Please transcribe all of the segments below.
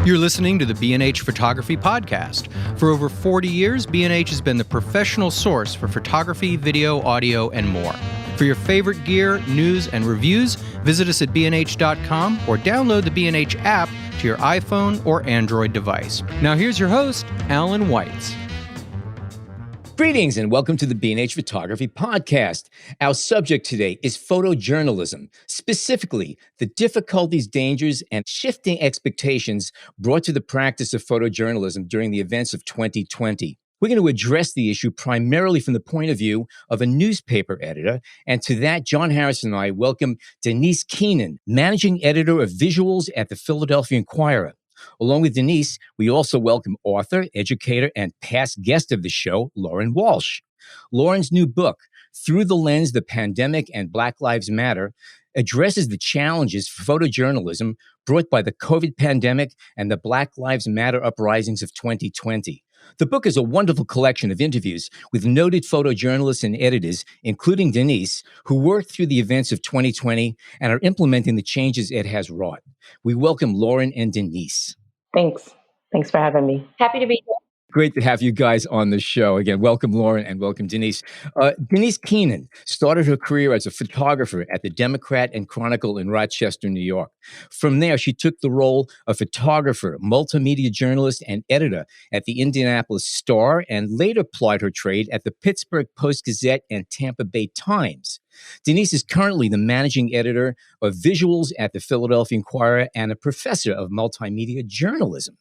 You're listening to the B&H Photography Podcast. For over 40 years, B&H has been the professional source for photography, video, audio, and more. For your favorite gear, news, and reviews, visit us at bnh.com or download the B&H app to your iPhone or Android device. Now here's your host, Alan Weitz. Greetings and welcome to the B&H Photography Podcast. Our subject today is photojournalism, specifically the difficulties, dangers, and shifting expectations brought to the practice of photojournalism during the events of 2020. We're going to address the issue primarily from the point of view of a newspaper editor, and to that, John Harris and I welcome Danese Kenon, managing editor of visuals at the Philadelphia Inquirer. Along with Danese, we also welcome author, educator, and past guest of the show, Lauren Walsh. Lauren's new book, Through the Lens, The Pandemic and Black Lives Matter, addresses the challenges for photojournalism brought by the COVID pandemic and the Black Lives Matter uprisings of 2020. The book is a wonderful collection of interviews with noted photojournalists and editors, including Danese, who worked through the events of 2020 and are implementing the changes it has wrought. We welcome Lauren and Danese. Thanks. Thanks for having me. Happy to be here. Great to have you guys on the show. Again, welcome, Lauren, and welcome, Danese. Danese Kenon started her career as a photographer at the Democrat and Chronicle in Rochester, New York. From there, she took the role of photographer, multimedia journalist, and editor at the Indianapolis Star, and later plied her trade at the Pittsburgh Post-Gazette and Tampa Bay Times. Danese is currently the managing editor of visuals at the Philadelphia Inquirer and a professor of multimedia journalism.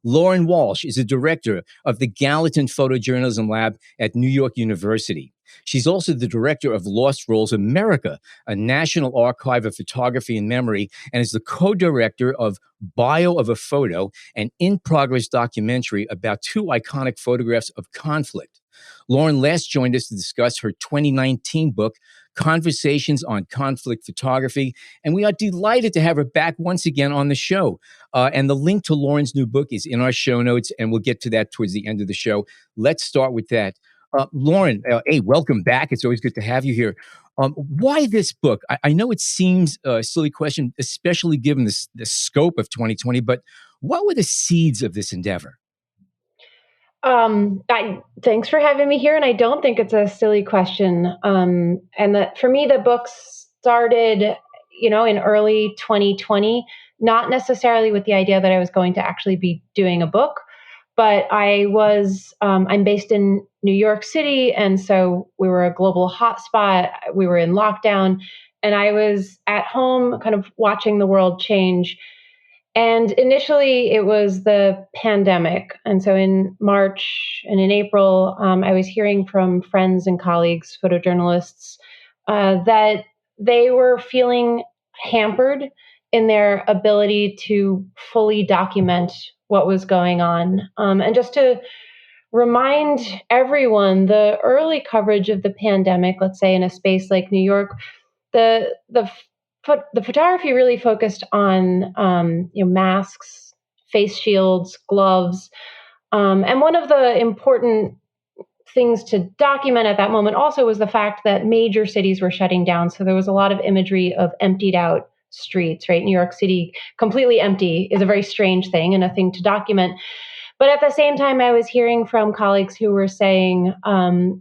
Lauren Walsh is a director of the Gallatin Photojournalism Lab at New York University. She's also the director of Lost Rolls America, a national archive of photography and memory, and is the co-director of Bio of a Photo, an in-progress documentary about two iconic photographs of conflict. Lauren last joined us to discuss her 2019 book, Conversations on Conflict Photography, and we are delighted to have her back once again on the show. And the link to Lauren's new book is in our show notes, and we'll get to that towards the end of the show. Let's start with that. Lauren, hey, welcome back. It's always good to have you here. Why this book? I know it seems a silly question, especially given the scope of 2020, but what were the seeds of this endeavor? Thanks for having me here. And I don't think it's a silly question. And that for me, the book started, in early 2020, not necessarily with the idea that I was going to actually be doing a book, but I'm based in New York City. And so we were a global hotspot. We were in lockdown and I was at home kind of watching the world change. And initially, it was the pandemic. And so in March and in April, I was hearing from friends and colleagues, photojournalists, that they were feeling hampered in their ability to fully document what was going on. And just to remind everyone, the early coverage of the pandemic, let's say in a space like New York, the photography really focused on masks, face shields, gloves. And one of the important things to document at that moment also was the fact that major cities were shutting down. So there was a lot of imagery of emptied out streets, right? New York City completely empty is a very strange thing and a thing to document. But at the same time, I was hearing from colleagues who were saying,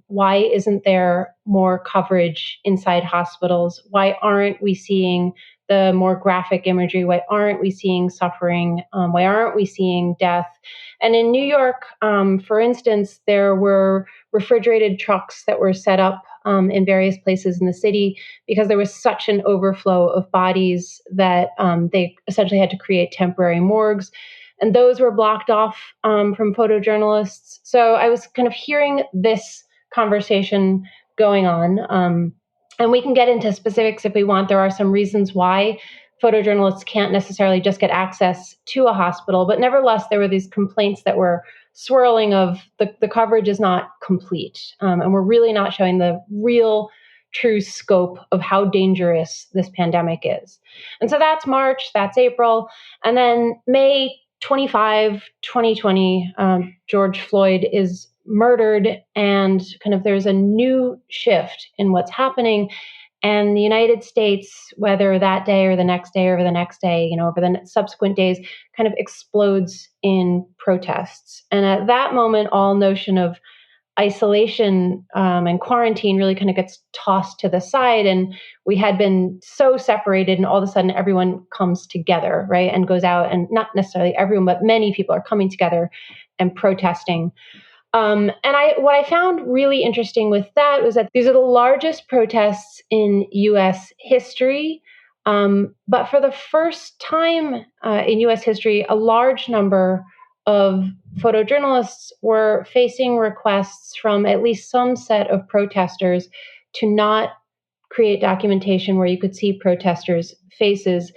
why isn't there more coverage inside hospitals? Why aren't we seeing the more graphic imagery? Why aren't we seeing suffering? Why aren't we seeing death? And in New York, for instance, there were refrigerated trucks that were set up in various places in the city because there was such an overflow of bodies that they essentially had to create temporary morgues. And those were blocked off from photojournalists. So I was kind of hearing this conversation going on. And we can get into specifics if we want. There are some reasons why photojournalists can't necessarily just get access to a hospital. But nevertheless, there were these complaints that were swirling of the coverage is not complete. And we're really not showing the real true scope of how dangerous this pandemic is. And so that's March, that's April. And then May 25, 2020, George Floyd is murdered, and kind of there's a new shift in what's happening. And the United States, whether that day or the next day or over the next day, over the subsequent days, kind of explodes in protests. And at that moment, all notion of isolation and quarantine really kind of gets tossed to the side. And we had been so separated, and all of a sudden everyone comes together, right? And goes out, and not necessarily everyone, but many people are coming together and protesting. What I found really interesting with that was that these are the largest protests in U.S. history. But for the first time in U.S. history, a large number of photojournalists were facing requests from at least some set of protesters to not create documentation where you could see protesters' faces.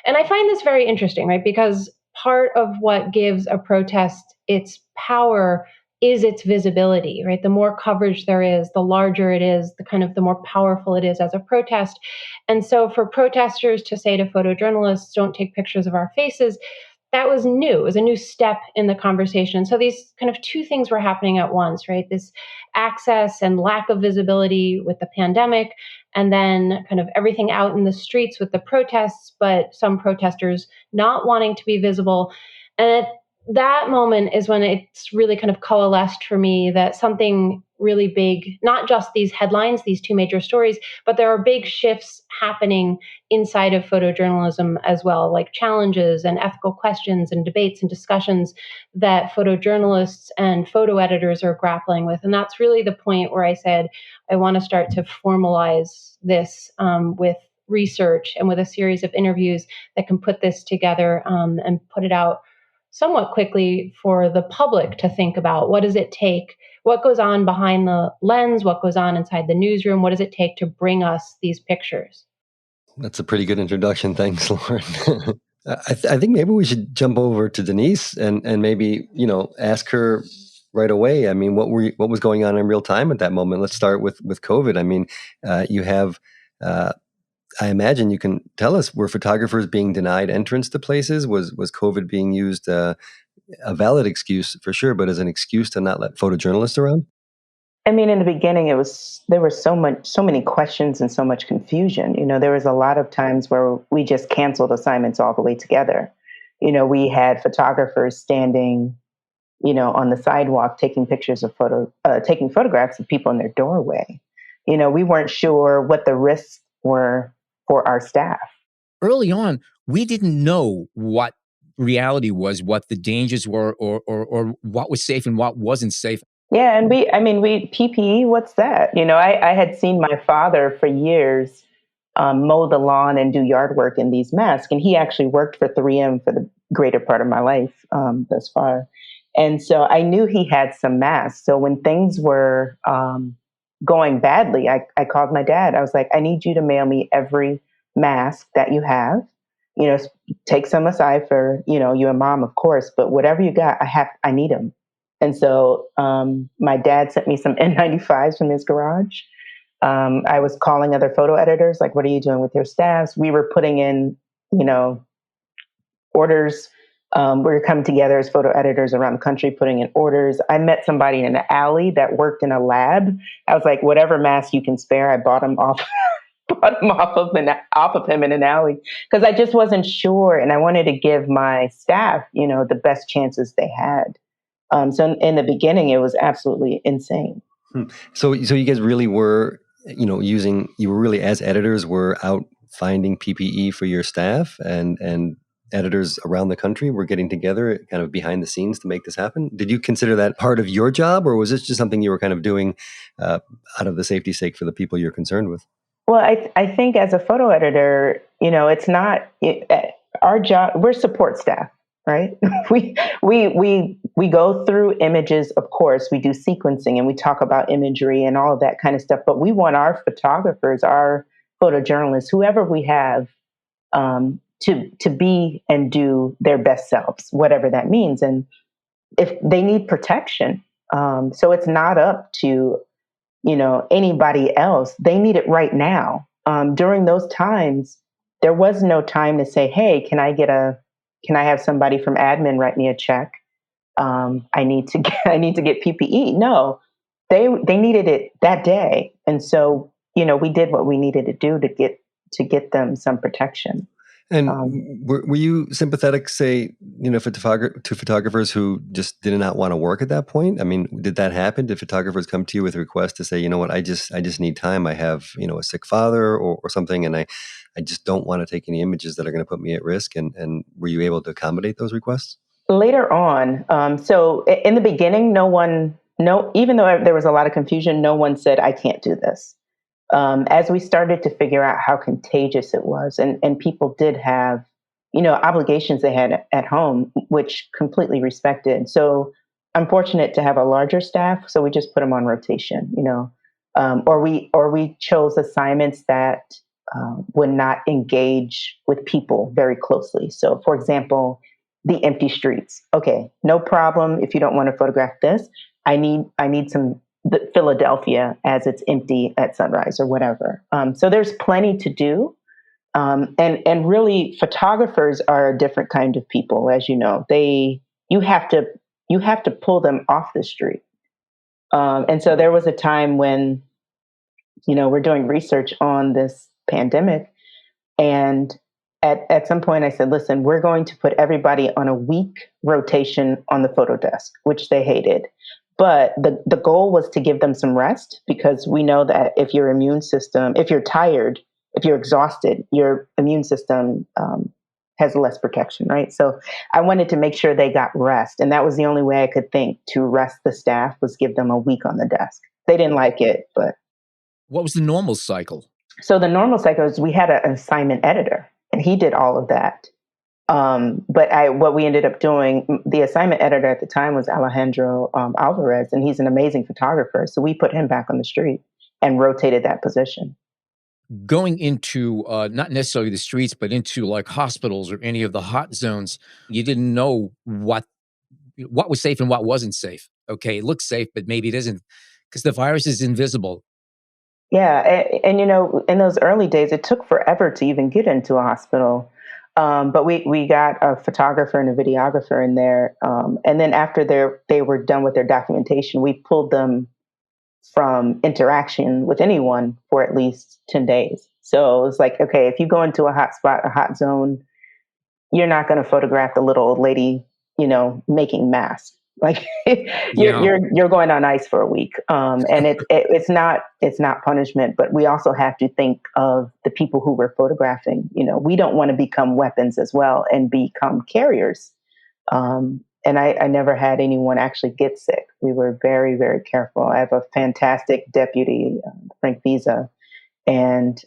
And I find this very interesting, right? Because part of what gives a protest its power is its visibility, right? The more coverage there is, the larger it is, the more powerful it is as a protest. And so for protesters to say to photojournalists, don't take pictures of our faces, that was new. It was a new step in the conversation. So these kind of two things were happening at once, right? This access and lack of visibility with the pandemic, and then kind of everything out in the streets with the protests, but some protesters not wanting to be visible. And that moment is when it's really kind of coalesced for me that something really big, not just these headlines, these two major stories, but there are big shifts happening inside of photojournalism as well, like challenges and ethical questions and debates and discussions that photojournalists and photo editors are grappling with. And that's really the point where I said, I want to start to formalize this with research and with a series of interviews that can put this together and put it out somewhat quickly for the public to think about. What does it take? What goes on behind the lens? What goes on inside the newsroom? What does it take to bring us these pictures? That's a pretty good introduction. Thanks, Lauren. I think maybe we should jump over to Denise and maybe, ask her right away. I mean, what was going on in real time at that moment? Let's start with COVID. I mean, you have, I imagine you can tell us, were photographers being denied entrance to places? Was COVID being used, a valid excuse for sure, but as an excuse to not let photojournalists around? I mean, in the beginning, there were so many questions and so much confusion. There was a lot of times where we just canceled assignments all the way together. We had photographers standing, on the sidewalk taking taking photographs of people in their doorway. We weren't sure what the risks were for our staff. Early on, we didn't know what reality was, what the dangers were, or what was safe and what wasn't safe. Yeah, and we PPE, what's that? I had seen my father for years mow the lawn and do yard work in these masks, and he actually worked for 3M for the greater part of my life thus far. And so I knew he had some masks. So when things were going badly, I called my dad. I was like, I need you to mail me every mask that you have. Take some aside for, you and mom, of course, but whatever you got, I need them. And so my dad sent me some N95s from his garage. I was calling other photo editors, like, what are you doing with your staffs? We were putting in, orders. We were coming together as photo editors around the country, putting in orders. I met somebody in an alley that worked in a lab. I was like, whatever mask you can spare, I bought them off of him in an alley, because I just wasn't sure. And I wanted to give my staff, the best chances they had. So in the beginning, it was absolutely insane. So you guys really were, you were really, as editors, were out finding PPE for your staff, and editors around the country were getting together kind of behind the scenes to make this happen. Did you consider that part of your job, or was this just something you were kind of doing out of the safety sake for the people you're concerned with? Well, I think as a photo editor, it's not our job. We're support staff, right? we go through images, of course. We do sequencing and we talk about imagery and all of that kind of stuff. But we want our photographers, our photojournalists, whoever we have, to be and do their best selves, whatever that means. And if they need protection, so it's not up to anybody else. They need it right now. During those times, there was no time to say, hey, can I have somebody from admin write me a check? I need to get PPE. No, they needed it that day. And so we did what we needed to do to get them some protection. And were you sympathetic, say, to photographers who just did not want to work at that point? I mean, did that happen? Did photographers come to you with a request to say, you know what, I just need time. I have, a sick father or something, and I just don't want to take any images that are going to put me at risk. And were you able to accommodate those requests? Later on, so in the beginning, even though there was a lot of confusion, no one said, I can't do this. As we started to figure out how contagious it was, and people did have, obligations they had at home, which completely respected. So I'm fortunate to have a larger staff, so we just put them on rotation, or we chose assignments that would not engage with people very closely. So, for example, the empty streets. Okay, no problem if you don't want to photograph this. I need some Philadelphia as it's empty at sunrise or whatever. So there's plenty to do. And really photographers are a different kind of people, as you know. You have to pull them off the street. And so there was a time when, we're doing research on this pandemic, and at some point I said, listen, we're going to put everybody on a week rotation on the photo desk, which they hated. But the goal was to give them some rest, because we know that if you're tired, if you're exhausted, your immune system has less protection, right? So I wanted to make sure they got rest. And that was the only way I could think to rest the staff, was give them a week on the desk. They didn't like it, but. What was the normal cycle? So the normal cycle is we had an assignment editor, and he did all of that. But what we ended up doing, the assignment editor at the time was Alejandro Alvarez, and he's an amazing photographer. So we put him back on the street and rotated that position. Going into not necessarily the streets, but into like hospitals or any of the hot zones, you didn't know what was safe and what wasn't safe. Okay, it looks safe, but maybe it isn't, because the virus is invisible. Yeah, and in those early days, it took forever to even get into a hospital. But we got a photographer and a videographer in there. And then after they were done with their documentation, we pulled them from interaction with anyone for at least 10 days. So it was like, okay, if you go into a hot spot, a hot zone, you're not going to photograph the little old lady, making masks. Like you're going on ice for a week. And it's not punishment, but we also have to think of the people who we're photographing. We don't want to become weapons as well and become carriers. And I never had anyone actually get sick. We were very, very careful. I have a fantastic deputy, Frank Visa, and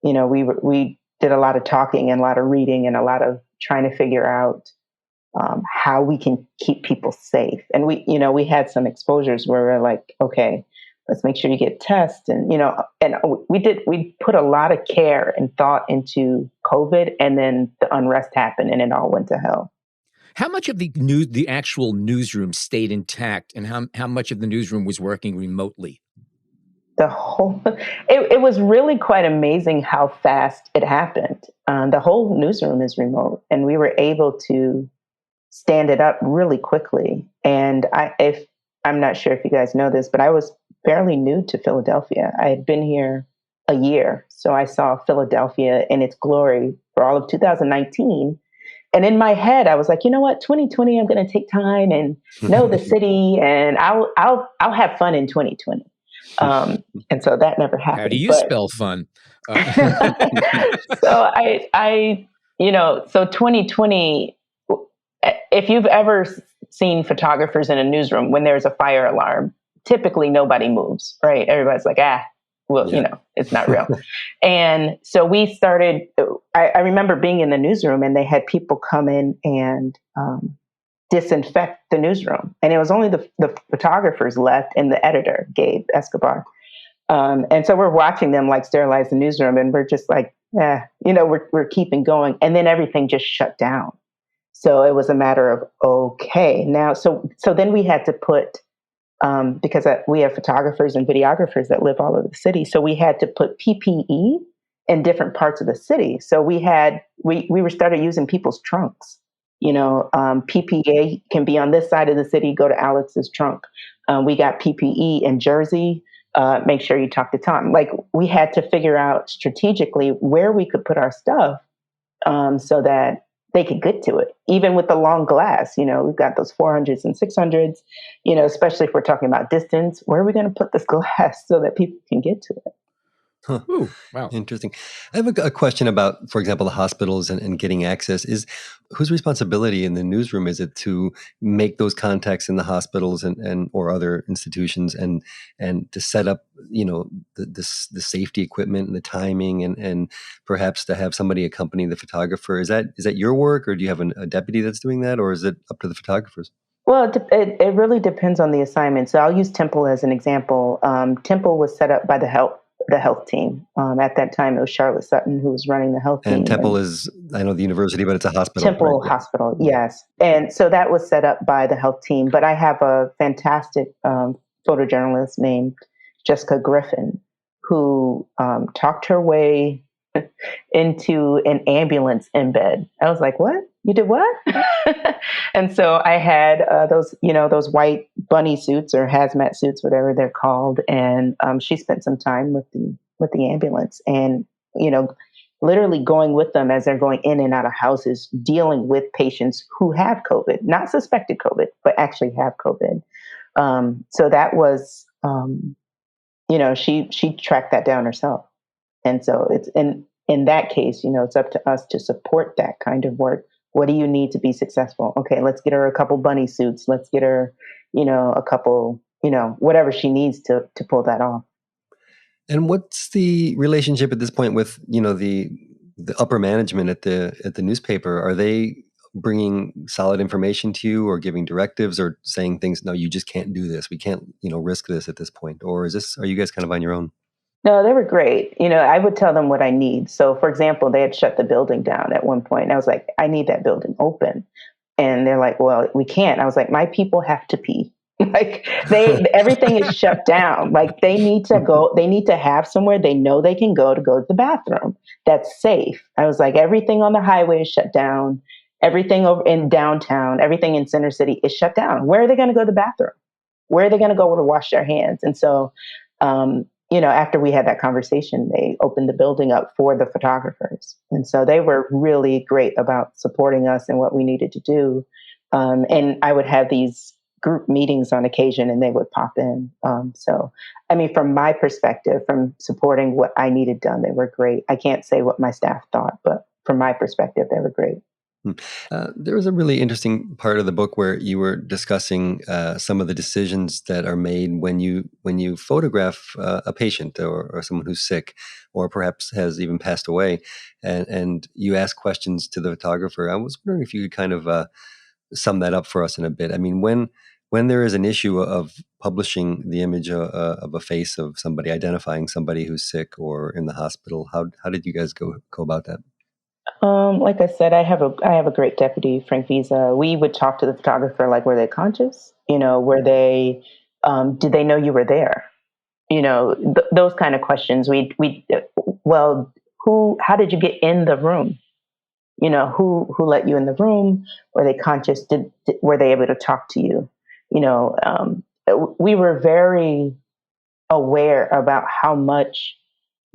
we did a lot of talking and a lot of reading and a lot of trying to figure out how we can keep people safe. And we had some exposures where we're like, okay, let's make sure you get tests. And, we put a lot of care and thought into COVID, and then the unrest happened and it all went to hell. How much of the actual newsroom stayed intact, and how much of the newsroom was working remotely? It was really quite amazing how fast it happened. The whole newsroom is remote, and we were able to stand it up really quickly. And I'm not sure if you guys know this, but I was fairly new to Philadelphia. I had been here a year, so I saw Philadelphia in its glory for all of 2019. And in my head, I was like, you know what, 2020, I'm going to take time and know the city, and I'll have fun in 2020. And so that never happened. How do you spell fun? So so 2020, if you've ever seen photographers in a newsroom, when there's a fire alarm, typically nobody moves, right? Everybody's like, it's not real. And so we started, I remember being in the newsroom, and they had people come in and disinfect the newsroom. And it was only the photographers left and the editor, Gabe Escobar. And so we're watching them like sterilize the newsroom, and we're just like, we're keeping going. And then everything just shut down. So it was a matter of, okay, now, so then we had to put, because we have photographers and videographers that live all over the city. So we had to put PPE in different parts of the city. So we started using people's trunks. PPE can be on this side of the city, go to Alex's trunk. We got PPE in Jersey. make sure you talk to Tom. Like, we had to figure out strategically where we could put our stuff so that they could get to it. Even with the long glass, we've got those 400s and 600s, especially if we're talking about distance, where are we going to put this glass so that people can get to it? Huh. Ooh, wow. Interesting. I have a question about, for example, the hospitals and getting access. Is whose responsibility in the newsroom is it to make those contacts in the hospitals and or other institutions and to set up, the safety equipment and the timing and perhaps to have somebody accompany the photographer? Is that your work, or do you have a deputy that's doing that, or is it up to the photographers? Well, it really depends on the assignment. So I'll use Temple as an example. Temple was set up by the health team. At that time, it was Charlotte Sutton who was running the health team. And Temple is, I know the university, but it's a hospital. Temple right? Hospital, yes. And so that was set up by the health team. But I have a fantastic photojournalist named Jessica Griffin who talked her way into an ambulance in bed. I was like, what? You did what? And so I had those white bunny suits or hazmat suits, whatever they're called. And she spent some time with the ambulance and, literally going with them as they're going in and out of houses, dealing with patients who have COVID, not suspected COVID, but actually have COVID. So that was, she tracked that down herself. And so it's in that case, it's up to us to support that kind of work. What do you need to be successful? Okay, let's get her a couple bunny suits. Let's get her, a couple, whatever she needs to pull that off. And what's the relationship at this point with, the upper management at the newspaper? Are they bringing solid information to you, or giving directives, or saying things? No, you just can't do this. We can't, risk this at this point. Or are you guys kind of on your own? No, they were great. I would tell them what I need. So, for example, they had shut the building down at one point. And I was like, I need that building open. And they're like, well, we can't. I was like, my people have to pee. Like everything is shut down. Like they need to go, they need to have somewhere they know they can go to the bathroom that's safe. I was like, everything on the highway is shut down. Everything over in downtown, everything in Center City is shut down. Where are they going to go to the bathroom? Where are they going to go to wash their hands? And so, after we had that conversation, they opened the building up for the photographers. And so they were really great about supporting us and what we needed to do. And I would have these group meetings on occasion and they would pop in. From my perspective, from supporting what I needed done, they were great. I can't say what my staff thought, but from my perspective, they were great. There was a really interesting part of the book where you were discussing some of the decisions that are made when you photograph a patient or someone who's sick, or perhaps has even passed away, and you ask questions to the photographer. I was wondering if you could kind of sum that up for us in a bit. I mean, when there is an issue of publishing the image of a face of somebody, identifying somebody who's sick or in the hospital, how did you guys go about that? Like I said, I have a great deputy, Frank Visa. We would talk to the photographer, like, were they conscious? Were they, did they know you were there? Those kind of questions. How did you get in the room? Who let you in the room? Were they conscious? Were they able to talk to you? We were very aware about how much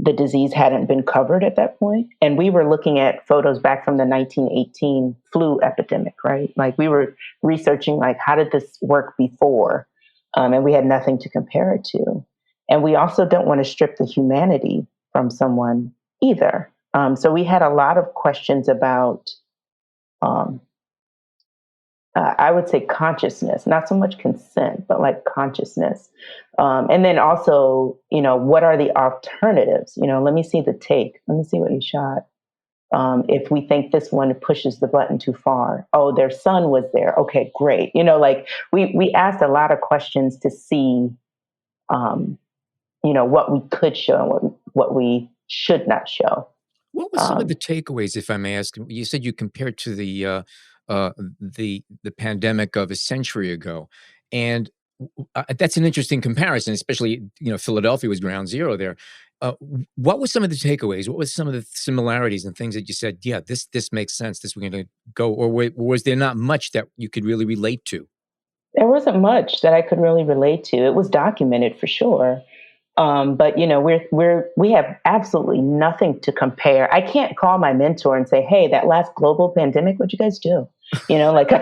the disease hadn't been covered at that point. And we were looking at photos back from the 1918 flu epidemic, right? Like we were researching, like, how did this work before? And we had nothing to compare it to. And we also don't want to strip the humanity from someone either. So we had a lot of questions about, I would say, consciousness, not so much consent, but like consciousness. And then also, what are the alternatives? Let me see the take. Let me see what you shot. If we think this one pushes the button too far, oh, their son was there. Okay, great. We asked a lot of questions to see, what we could show and what we should not show. What was some of the takeaways, if I may ask? You said you compared to the pandemic of a century ago, and that's an interesting comparison. Especially, Philadelphia was ground zero there. What were some of the takeaways? What were some of the similarities and things that you said? Yeah, this makes sense. This we're going to go. Or was there not much that you could really relate to? There wasn't much that I could really relate to. It was documented for sure. But we have absolutely nothing to compare. I can't call my mentor and say, "Hey, that last global pandemic, what'd you guys do?" Like,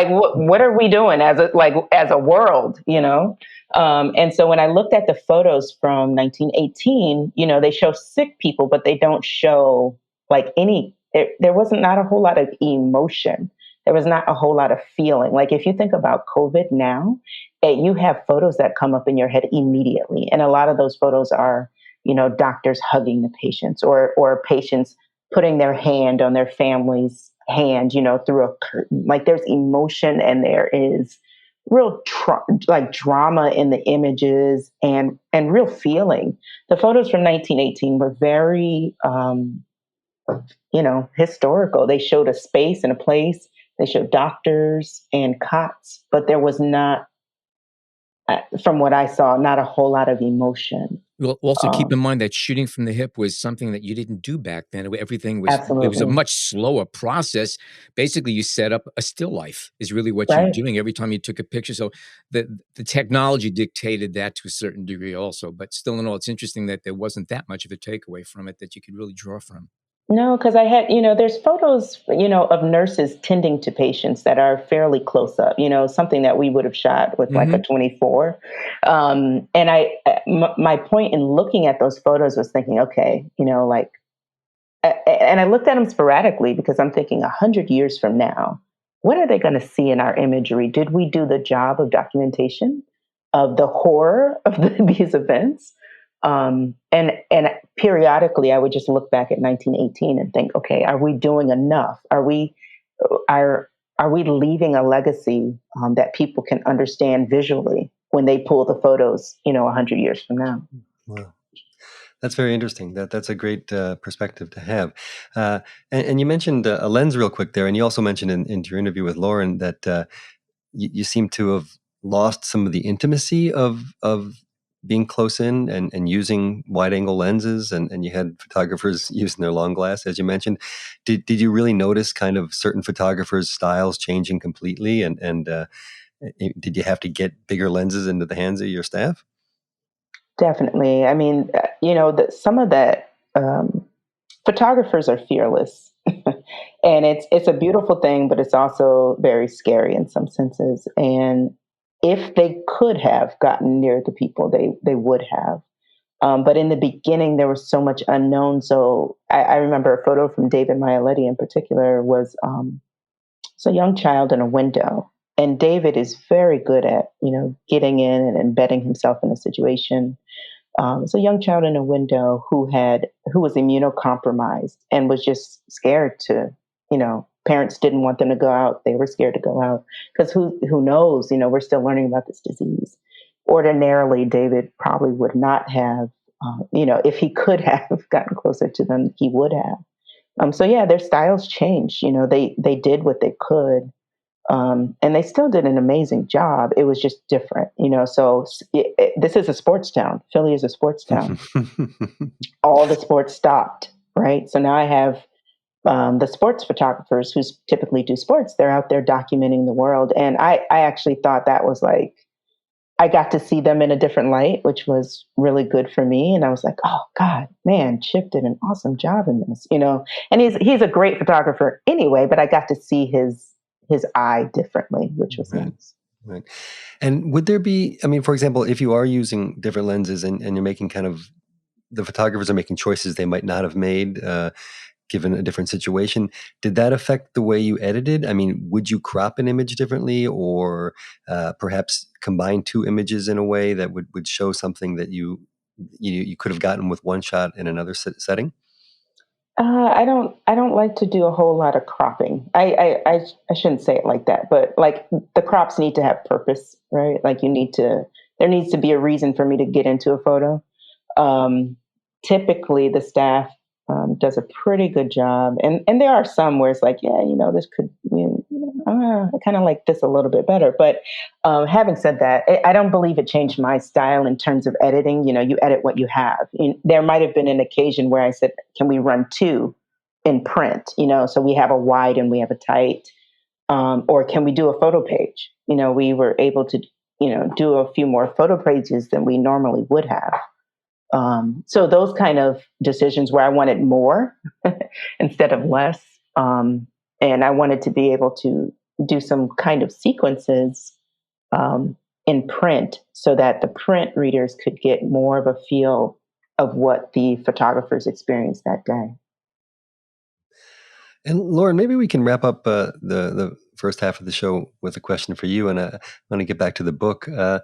what are we doing as a world? And so when I looked at the photos from 1918, they show sick people, but they don't show there wasn't not a whole lot of emotion. There was not a whole lot of feeling. Like if you think about COVID now, you have photos that come up in your head immediately. And a lot of those photos are, doctors hugging the patients or patients putting their hand on their family's hand, through a curtain. Like there's emotion and there is real drama in the images and real feeling. The photos from 1918 were very, historical. They showed a space and a place. They showed doctors and cots, but there was not, from what I saw, not a whole lot of emotion. Well, also keep in mind that shooting from the hip was something that you didn't do back then. Everything was, absolutely. It was a much slower process. Basically, you set up a still life is really what you're doing every time you took a picture. So the technology dictated that to a certain degree also. But still in all, it's interesting that there wasn't that much of a takeaway from it that you could really draw from. No, because I had, there's photos, of nurses tending to patients that are fairly close up, something that we would have shot with like a 24. And my point in looking at those photos was thinking, okay, and I looked at them sporadically because I'm thinking 100 years from now, what are they going to see in our imagery? Did we do the job of documentation of the horror of these events? And periodically I would just look back at 1918 and think, okay, are we doing enough? Are we leaving a legacy that people can understand visually when they pull the photos, 100 years from now? Wow. That's very interesting. That's a great perspective to have. And you mentioned a lens real quick there, and you also mentioned in your interview with Lauren that you seem to have lost some of the intimacy of being close in and using wide angle lenses, and you had photographers using their long glass, as you mentioned. Did you really notice kind of certain photographers' styles changing completely, and did you have to get bigger lenses into the hands of your staff? Definitely. I mean, some of that photographers are fearless, and it's a beautiful thing, but it's also very scary in some senses. And if they could have gotten near the people, they would have. But in the beginning, there was so much unknown. So I remember a photo from David Mieletti in particular was it's a young child in a window. And David is very good at, getting in and embedding himself in a situation. It's a young child in a window who was immunocompromised and was just scared to, parents didn't want them to go out. They were scared to go out because who knows, we're still learning about this disease. Ordinarily, David probably would not have, if he could have gotten closer to them, he would have. So yeah, their styles changed. They did what they could. And they still did an amazing job. It was just different, so this is a sports town. Philly is a sports town. All the sports stopped, right? So now I have the sports photographers who typically do sports. They're out there documenting the world. And I actually thought that was I got to see them in a different light, which was really good for me. And I was like, oh God, man, Chip did an awesome job in this, and he's a great photographer anyway, but I got to see his eye differently, which was nice. Right. And would there be, for example, if you are using different lenses and you're making the photographers are making choices they might not have made, given a different situation, did that affect the way you edited? Would you crop an image differently or perhaps combine two images in a way that would show something that you could have gotten with one shot in another setting? I don't like to do a whole lot of cropping. I shouldn't say it like that, but the crops need to have purpose, right? There needs to be a reason for me to get into a photo. Typically the staff does a pretty good job. And there are some where it's this could, I kind of like this a little bit better. But having said that, I don't believe it changed my style in terms of editing. You edit what you have. There might have been an occasion where I said, can we run two in print? So we have a wide and we have a tight. Or can we do a photo page? We were able to, do a few more photo pages than we normally would have. So those kind of decisions where I wanted more instead of less. And I wanted to be able to do some kind of sequences in print so that the print readers could get more of a feel of what the photographers experienced that day. And Lauren, maybe we can wrap up the first half of the show with a question for you. And I want to get back to the book. I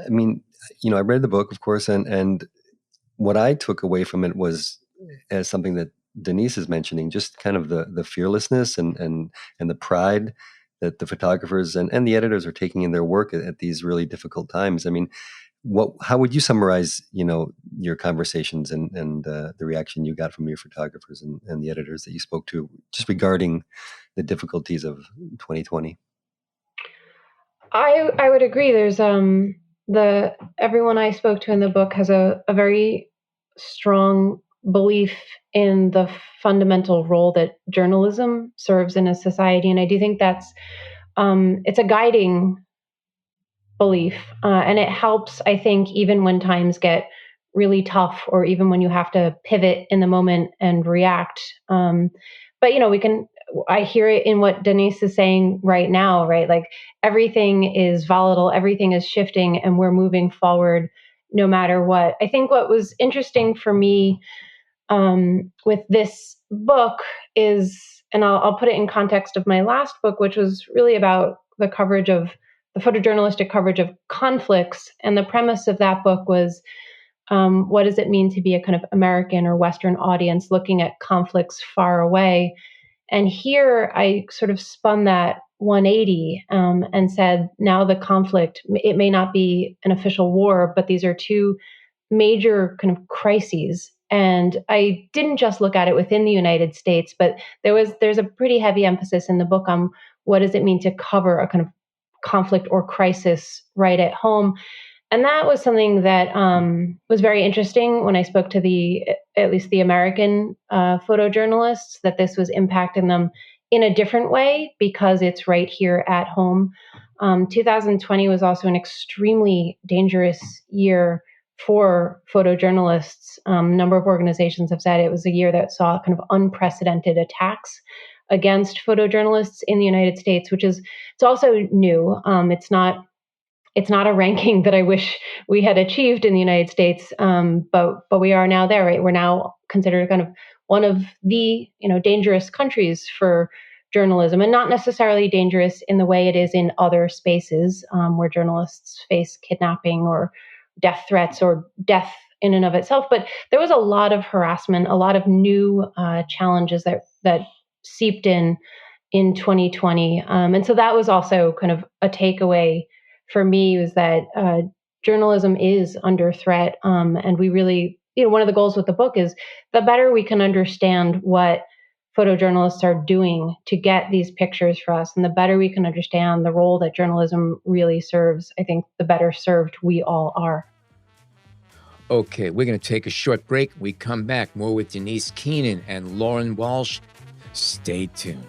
read the book, of course, and what I took away from it was as something that Danese is mentioning, just kind of the fearlessness and the pride that the photographers and the editors are taking in their work at these really difficult times. I mean, how would you summarize, your conversations and the reaction you got from your photographers and the editors that you spoke to, just regarding the difficulties of 2020? I would agree. There's everyone I spoke to in the book has a very strong belief in the fundamental role that journalism serves in a society, and I do think that's it's a guiding belief, and it helps. I think even when times get really tough, or even when you have to pivot in the moment and react. But we can. I hear it in what Danese is saying right now, right? Like everything is volatile, everything is shifting, and we're moving forward no matter what. I think what was interesting for me with this book is, and I'll put it in context of my last book, which was really about the photojournalistic coverage of conflicts. And the premise of that book was, what does it mean to be a kind of American or Western audience looking at conflicts far away? And here I sort of spun that 180 and said, now the conflict, it may not be an official war, but these are two major kind of crises. And I didn't just look at it within the United States, but there's a pretty heavy emphasis in the book on what does it mean to cover a kind of conflict or crisis right at home. And that was something that was very interesting when I spoke to at least the American photojournalists, that this was impacting them in a different way because it's right here at home. 2020 was also an extremely dangerous year for photojournalists. A number of organizations have said it was a year that saw kind of unprecedented attacks against photojournalists in the United States, it's also new. It's not a ranking that I wish we had achieved in the United States, but we are now there, right? We're now considered kind of one of the dangerous countries for journalism, and not necessarily dangerous in the way it is in other spaces where journalists face kidnapping or death threats or death in and of itself. But there was a lot of harassment, a lot of new challenges that seeped in 2020, and so that was also kind of a takeaway for me, was that journalism is under threat. And we really, one of the goals with the book is the better we can understand what photojournalists are doing to get these pictures for us, and the better we can understand the role that journalism really serves, I think the better served we all are. Okay, we're going to take a short break. We come back more with Danese Kenon and Lauren Walsh. Stay tuned.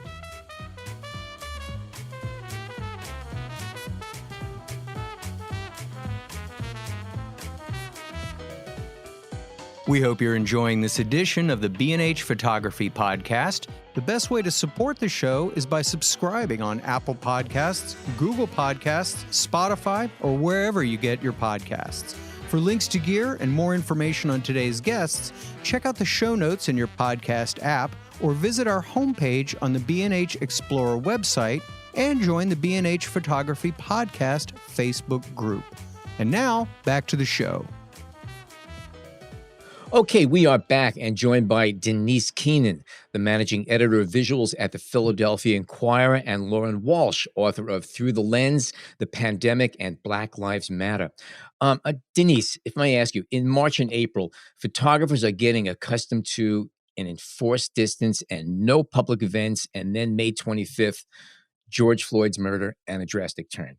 We hope you're enjoying this edition of the B&H Photography Podcast. The best way to support the show is by subscribing on Apple Podcasts, Google Podcasts, Spotify, or wherever you get your podcasts. For links to gear and more information on today's guests, check out the show notes in your podcast app or visit our homepage on the B&H Explorer website and join the B&H Photography Podcast Facebook group. And now, back to the show. Okay, we are back and joined by Danese Kenon, the managing editor of visuals at the Philadelphia Inquirer, and Lauren Walsh, author of Through the Lens, The Pandemic, and Black Lives Matter. Danese, if I may ask you, in March and April, photographers are getting accustomed to an enforced distance and no public events, and then May 25th, George Floyd's murder and a drastic turn.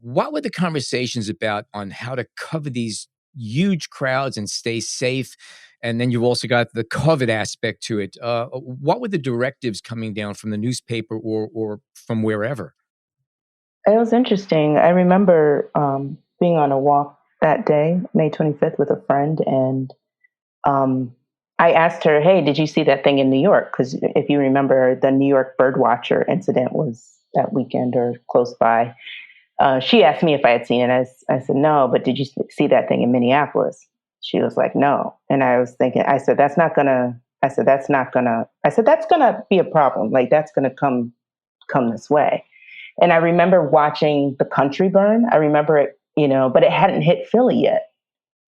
What were the conversations about on how to cover these huge crowds and stay safe? And then you've also got the COVID aspect to it. What were the directives coming down from the newspaper or from wherever? It was interesting. I remember being on a walk that day, May 25th, with a friend, and I asked her, "Hey, did you see that thing in New York?" Because if you remember, the New York birdwatcher incident was that weekend or close by. She asked me if I had seen it. I said, "No, but did you see that thing in Minneapolis?" She was like, "No." And I was thinking, I said, "That's not gonna." I said, "That's not gonna." I said, "That's gonna be a problem. Like that's gonna come this way." And I remember watching the country burn. I remember it, but it hadn't hit Philly yet.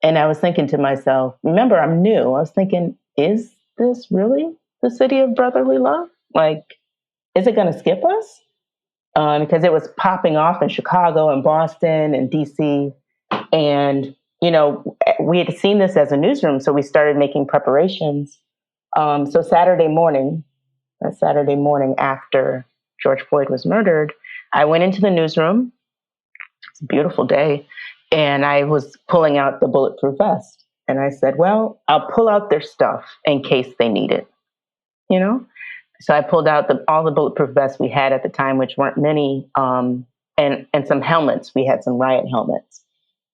And I was thinking to myself, remember, I'm new. I was thinking, is this really the city of brotherly love? Like, is it going to skip us? Because it was popping off in Chicago and Boston and DC. And, we had seen this as a newsroom. So we started making preparations. So Saturday morning after George Floyd was murdered, I went into the newsroom. It's a beautiful day. And I was pulling out the bulletproof vest. And I said, well, I'll pull out their stuff in case they need it, So I pulled out all the bulletproof vests we had at the time, which weren't many, and some helmets. We had some riot helmets.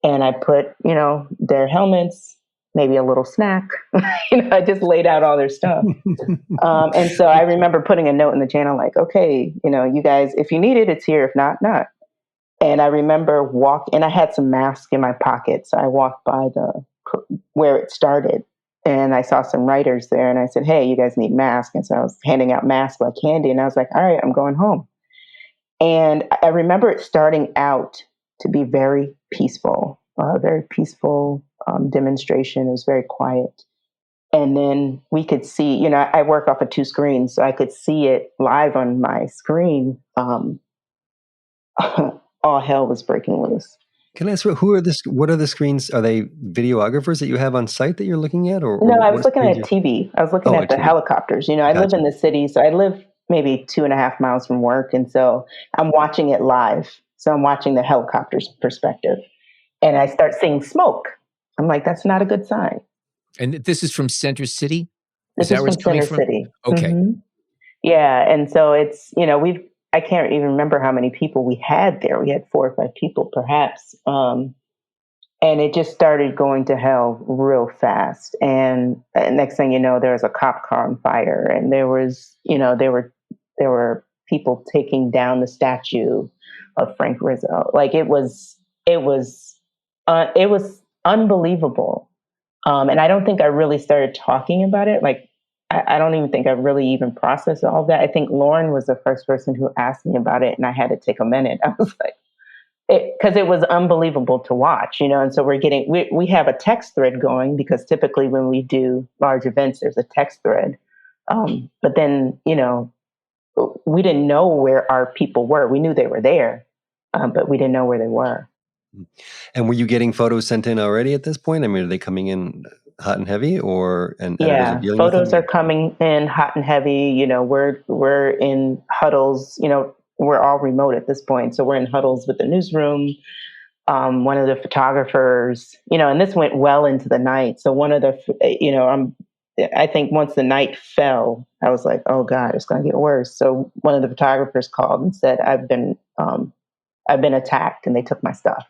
And I put, their helmets, maybe a little snack. I just laid out all their stuff. And so I remember putting a note in the channel like, okay, you guys, if you need it, it's here. If not, not. And I remember and I had some masks in my pocket. So I walked by where it started and I saw some writers there and I said, hey, you guys need masks. And so I was handing out masks like candy and I was like, all right, I'm going home. And I remember it starting out to be very peaceful demonstration. It was very quiet. And then we could see, I work off of 2 screens, so I could see it live on my screen. All hell was breaking loose. Can I ask, what are the screens? Are they videographers that you have on site that you're looking at? Or no, I was looking at TV. I was looking at the helicopters. I live in the city, so I live maybe 2.5 miles from work. And so I'm watching it live. So I'm watching the helicopter's perspective. And I start seeing smoke. I'm like, that's not a good sign. And this is from Center City? This is from Center City. Okay. Mm-hmm. Yeah. And so it's, I can't even remember how many people we had there. We had 4 or 5 people perhaps. And it just started going to hell real fast. And next thing you know, there was a cop car on fire. And there was, there were people taking down the statue of Frank Rizzo. Like it was unbelievable. And I don't think I really started talking about it. Like, I don't even think I really even processed all of that. I think Lauren was the first person who asked me about it, and I had to take a minute. I was like, because it was unbelievable to watch, And so we have a text thread going because typically when we do large events, there's a text thread. But then, we didn't know where our people were. We knew they were there, but we didn't know where they were. And were you getting photos sent in already at this point? I mean, are they coming in hot and heavy, yeah, photos are coming in hot and heavy. We're in huddles. We're all remote at this point, so we're in huddles with the newsroom. One of the photographers, and this went well into the night. So one of the, I think once the night fell, I was like, oh God, it's going to get worse. So one of the photographers called and said, I've been attacked and they took my stuff.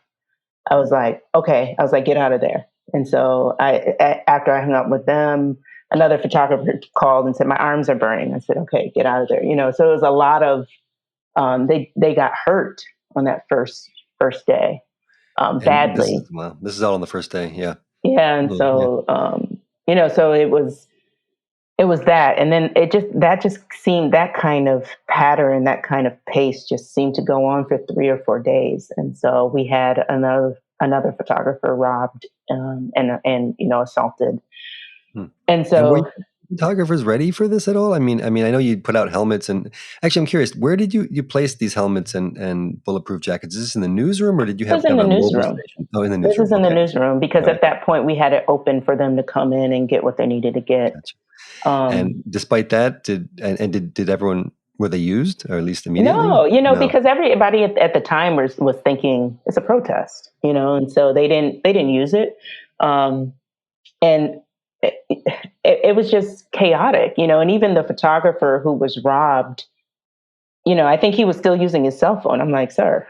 I was like, okay. I was like, get out of there. And so after I hung up with them, another photographer called and said, my arms are burning. I said, okay, get out of there. So it was a lot of, they got hurt on that first day, badly. This is all on the first day. Yeah. Yeah. And so, so it was that. And then that kind of pattern, that kind of pace just seemed to go on for 3 or 4 days. And so we had another photographer robbed and assaulted. And so, and were photographers ready for this at all? I mean, I know you put out helmets, and actually, I'm curious, where did you place these helmets and bulletproof jackets? Is this in the newsroom, or did you have in the newsroom? Oh, in the newsroom. This is in the newsroom because at that point we had it open for them to come in and get what they needed to get. Gotcha. And despite that, did everyone, were they used, or at least immediately? No, because everybody at the time was thinking it's a protest, and so they didn't use it. And it was just chaotic, and even the photographer who was robbed, I think he was still using his cell phone. I'm like, sir,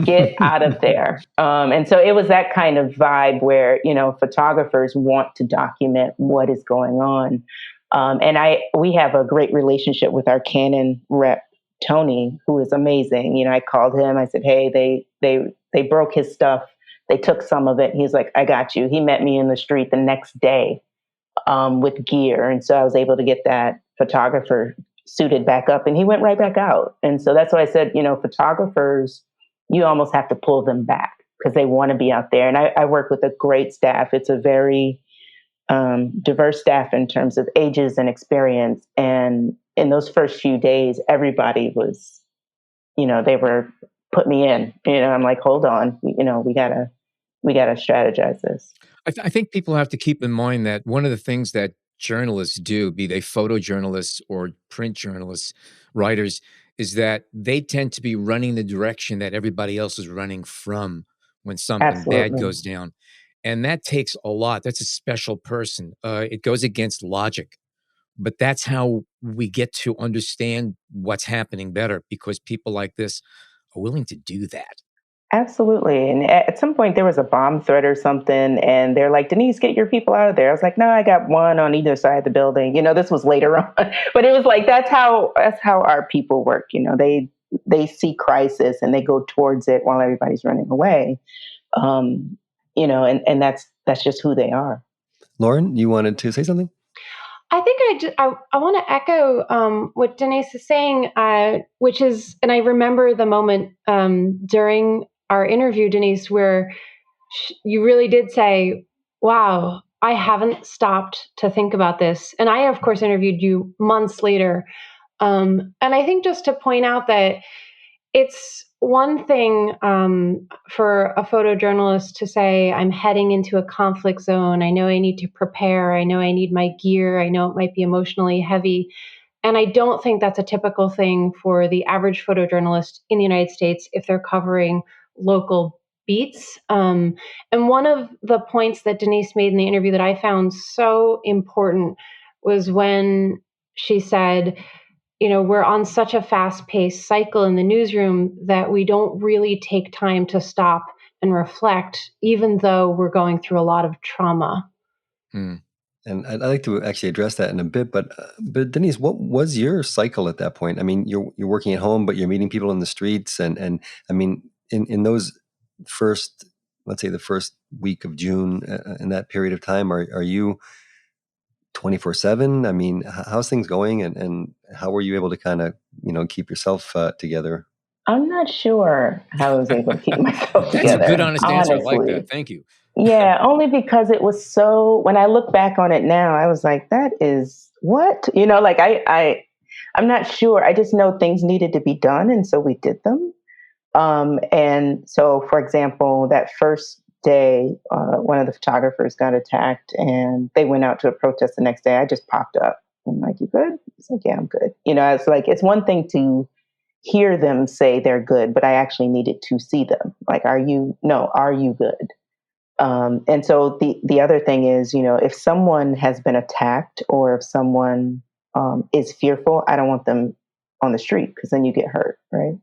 Get out of there. And so it was that kind of vibe where, photographers want to document what is going on. And we have a great relationship with our Kenon rep, Tony, who is amazing. I called him. I said, hey, they broke his stuff. They took some of it. He's like, I got you. He met me in the street the next day with gear. And so I was able to get that photographer suited back up, and he went right back out. And so that's why I said, photographers, you almost have to pull them back because they want to be out there. And I work with a great staff. It's a very diverse staff in terms of ages and experience. And in those first few days, everybody was, they were put me in. I'm like, hold on, we gotta strategize this. I think people have to keep in mind that one of the things that journalists do, be they photojournalists or print journalists, writers, is that they tend to be running the direction that everybody else is running from when something Absolutely. bad goes down. And that takes a lot. That's a special person. It goes against logic. But that's how we get to understand what's happening better, because people like this are willing to do that. Absolutely. And at some point there was a bomb threat or something, and they're like, Denise, get your people out of there. I was like, no, I got one on either side of the building. This was later on. But it was like, that's how our people work. They see crisis and they go towards it while everybody's running away. And that's just who they are. Lauren, you wanted to say something? I think I want to echo what Danese is saying, which is, and I remember the moment during our interview, Danese, where you really did say, wow, I haven't stopped to think about this. And I, of course, interviewed you months later. And I think just to point out that it's one thing for a photojournalist to say, I'm heading into a conflict zone. I know I need to prepare. I know I need my gear. I know it might be emotionally heavy. And I don't think that's a typical thing for the average photojournalist in the United States if they're covering local beats. And one of the points that Danese made in the interview that I found so important was when she said, we're on such a fast-paced cycle in the newsroom that we don't really take time to stop and reflect, even though we're going through a lot of trauma. And I'd like to actually address that in a bit, but Denise, what was your cycle at that point? I mean, you're working at home, but you're meeting people in the streets, and I mean, in those first, let's say the first week of June, in that period of time, are you 24/7? I mean, how's things going, and how were you able to kind of keep yourself together? I'm not sure how I was able to keep myself together. That's a good, honest answer. I like honestly. that. Thank you. Yeah, only because it was so. When I look back on it now, I was like, "That is what?" Like I'm not sure. I just know things needed to be done, and so we did them. And so, for example, that first day, one of the photographers got attacked, and they went out to a protest the next day. I just popped up. I'm like, "You good?" It's like, "Yeah, I'm good." It's like it's one thing to hear them say they're good, but I actually needed to see them. Like, are you good? And so the other thing is, if someone has been attacked or if someone is fearful, I don't want them on the street because then you get hurt, right?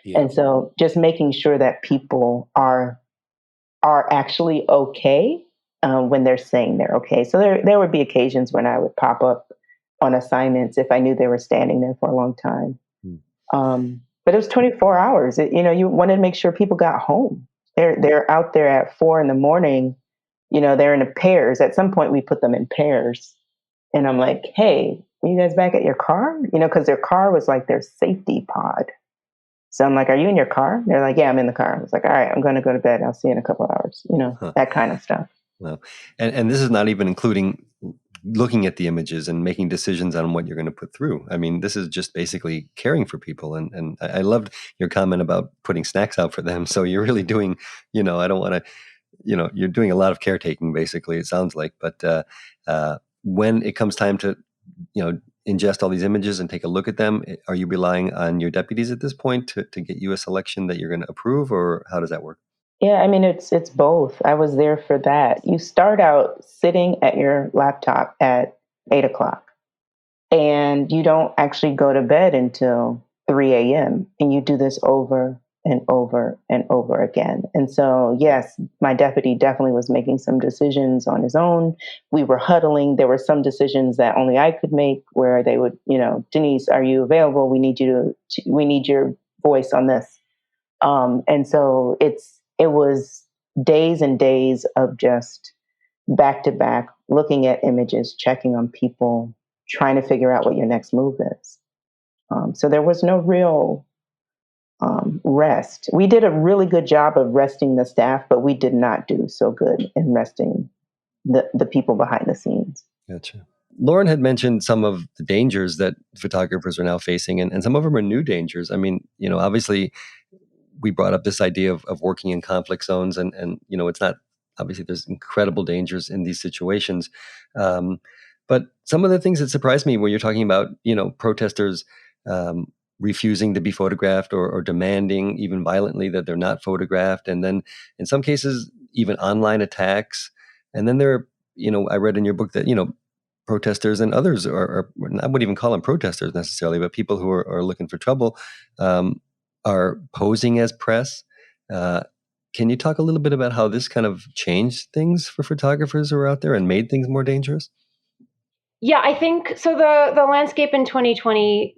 Yeah. And so just making sure that people are actually okay when they're saying they're okay. So there would be occasions when I would pop up on assignments if I knew they were standing there for a long time. But it was 24 hours. You wanted to make sure people got home. They're out there at 4 a.m. They're in pairs. At some point, we put them in pairs, and I'm like, "Hey, are you guys back at your car?" Because their car was like their safety pod. So I'm like, "Are you in your car?" They're like, "Yeah, I'm in the car." I was like, "All right, I'm going to go to bed. I'll see you in a couple of hours." That kind of stuff. Well, and this is not even including looking at the images and making decisions on what you're going to put through. I mean, this is just basically caring for people. And I loved your comment about putting snacks out for them. So you're really doing, I don't want to, you're doing a lot of caretaking, basically, it sounds like. But when it comes time to, ingest all these images and take a look at them, are you relying on your deputies at this point to get you a selection that you're going to approve, or how does that work? Yeah, I mean, it's both. I was there for that. You start out sitting at your laptop at 8 o'clock, and you don't actually go to bed until 3 a.m. And you do this over and over and over again. And so, yes, my deputy definitely was making some decisions on his own. We were huddling. There were some decisions that only I could make where they would, Denise, are you available? We need we need your voice on this. And so it was days and days of just back to back, looking at images, checking on people, trying to figure out what your next move is. So there was no real rest. We did a really good job of resting the staff, but we did not do so good in resting the people behind the scenes. Gotcha. Lauren had mentioned some of the dangers that photographers are now facing, and some of them are new dangers. I mean, obviously we brought up this idea of working in conflict zones, and it's not, obviously there's incredible dangers in these situations. But some of the things that surprised me when you're talking about, protesters refusing to be photographed or demanding even violently that they're not photographed. And then in some cases, even online attacks. And then there are, I read in your book that, protesters and others are, I wouldn't even call them protesters necessarily, but people who are looking for trouble are posing as press. Can you talk a little bit about how this kind of changed things for photographers who are out there and made things more dangerous? Yeah, I think so. The landscape in 2020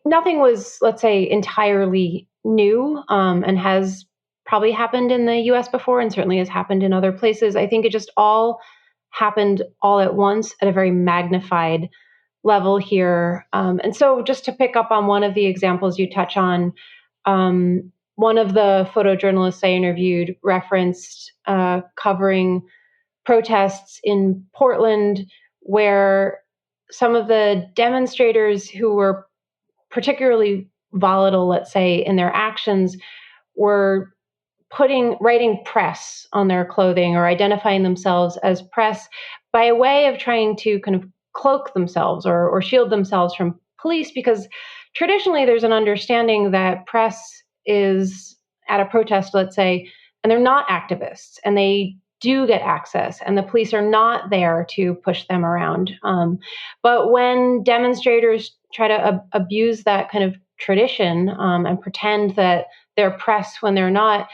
nothing was, let's say, entirely new, and has probably happened in the US before, and certainly has happened in other places. I think it just all happened all at once at a very magnified level here. And so just to pick up on one of the examples you touch on, one of the photojournalists I interviewed referenced covering protests in Portland where some of the demonstrators who were particularly volatile, let's say, in their actions were writing press on their clothing or identifying themselves as press by a way of trying to kind of cloak themselves or shield themselves from police, because traditionally there's an understanding that press is at a protest, let's say, and they're not activists and they do get access and the police are not there to push them around. But when demonstrators try to abuse that kind of tradition and pretend that they're press when they're not,